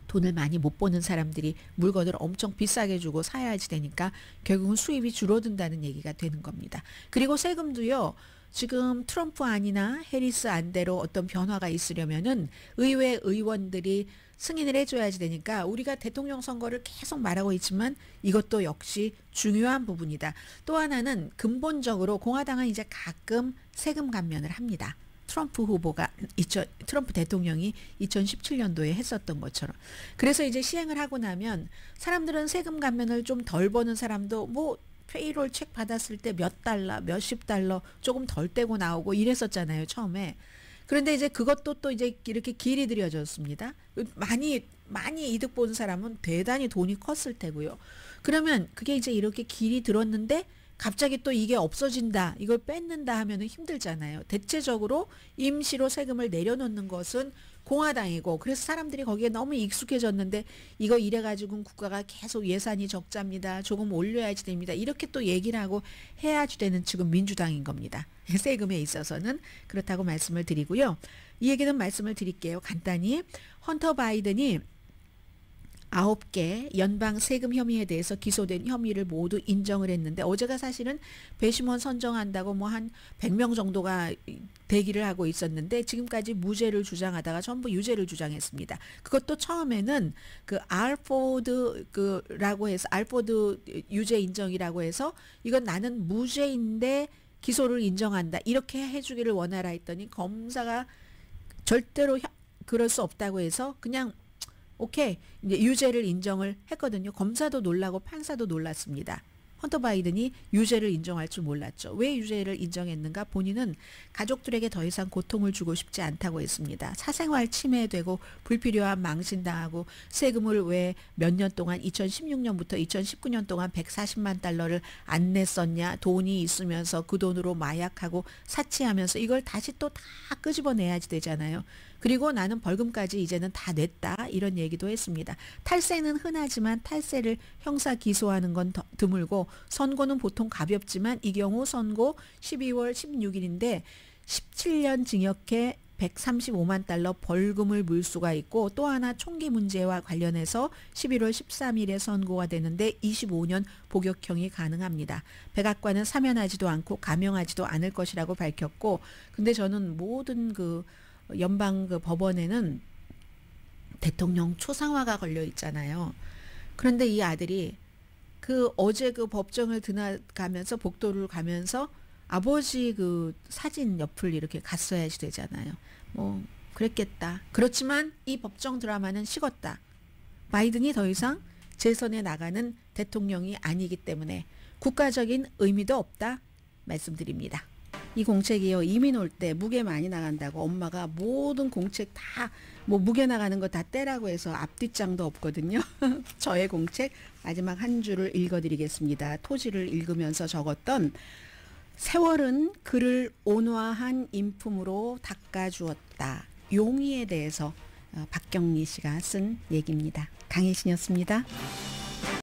돈을 많이 못 버는 사람들이 물건을 엄청 비싸게 주고 사야지 되니까 결국은 수입이 줄어든다는 얘기가 되는 겁니다. 그리고 세금도요. 지금 트럼프 안이나 해리스 안대로 어떤 변화가 있으려면은 의회 의원들이 승인을 해줘야지 되니까 우리가 대통령 선거를 계속 말하고 있지만 이것도 역시 중요한 부분이다. 또 하나는 근본적으로 공화당은 이제 가끔 세금 감면을 합니다. 트럼프 대통령이 2017년도에 했었던 것처럼. 그래서 이제 시행을 하고 나면 사람들은 세금 감면을 좀 덜 버는 사람도 뭐 페이롤 책 받았을 때 몇 달러, 몇십 달러 조금 덜 떼고 나오고 이랬었잖아요, 처음에. 그런데 이제 그것도 또 이제 이렇게 길이 들여졌습니다. 많이 이득 본 사람은 대단히 돈이 컸을 테고요. 그러면 그게 이제 이렇게 길이 들었는데 갑자기 또 이게 없어진다, 이걸 뺏는다 하면은 힘들잖아요. 대체적으로 임시로 세금을 내려놓는 것은 공화당이고 그래서 사람들이 거기에 너무 익숙해졌는데 이거 이래가지고 국가가 계속 예산이 적자입니다. 조금 올려야지 됩니다. 이렇게 또 얘기를 하고 해야지 되는 지금 민주당인 겁니다. 세금에 있어서는 그렇다고 말씀을 드리고요. 이 얘기는 말씀을 드릴게요. 간단히 헌터 바이든이 9개 연방 세금 혐의에 대해서 기소된 혐의를 모두 인정을 했는데 어제가 사실은 배심원 선정한다고 뭐 한 100명 정도가 대기를 하고 있었는데 지금까지 무죄를 주장하다가 전부 유죄를 주장했습니다. 그것도 처음에는 그 알포드 그라고 해서 알포드 유죄 인정이라고 해서 이건 나는 무죄인데 기소를 인정한다. 이렇게 해주기를 원하라 했더니 검사가 절대로 그럴 수 없다고 해서 그냥 오케이 이제 유죄를 인정을 했거든요. 검사도 놀라고 판사도 놀랐습니다. 헌터 바이든이 유죄를 인정할 줄 몰랐죠. 왜 유죄를 인정했는가? 본인은 가족들에게 더 이상 고통을 주고 싶지 않다고 했습니다. 사생활 침해되고 불필요한 망신당하고 세금을 왜 몇 년 동안 2016년부터 2019년 동안 140만 달러를 안 냈었냐. 돈이 있으면서 그 돈으로 마약하고 사치하면서 이걸 다시 또 다 끄집어내야지 되잖아요. 그리고 나는 벌금까지 이제는 다 냈다. 이런 얘기도 했습니다. 탈세는 흔하지만 탈세를 형사 기소하는 건 드물고 선고는 보통 가볍지만 이 경우 선고 12월 16일인데 17년 징역에 135만 달러 벌금을 물 수가 있고 또 하나 총기 문제와 관련해서 11월 13일에 선고가 되는데 25년 복역형이 가능합니다. 백악관은 사면하지도 않고 감형하지도 않을 것이라고 밝혔고 근데 저는 모든 그 연방 그 법원에는 대통령 초상화가 걸려 있잖아요. 그런데 이 아들이 그 어제 그 법정을 지나가면서 복도를 가면서 아버지 그 사진 옆을 이렇게 갔어야지 되잖아요. 뭐 그랬겠다. 그렇지만 이 법정 드라마는 식었다. 바이든이 더 이상 재선에 나가는 대통령이 아니기 때문에 국가적인 의미도 없다 말씀드립니다. 이 공책이요. 이민 올 때 무게 많이 나간다고 엄마가 모든 공책 다 뭐 무게 나가는 거 다 떼라고 해서 앞뒷장도 없거든요. 저의 공책 마지막 한 줄을 읽어드리겠습니다. 토지를 읽으면서 적었던 세월은 그를 온화한 인품으로 닦아주었다. 용의에 대해서 박경리 씨가 쓴 얘기입니다. 강혜신이었습니다.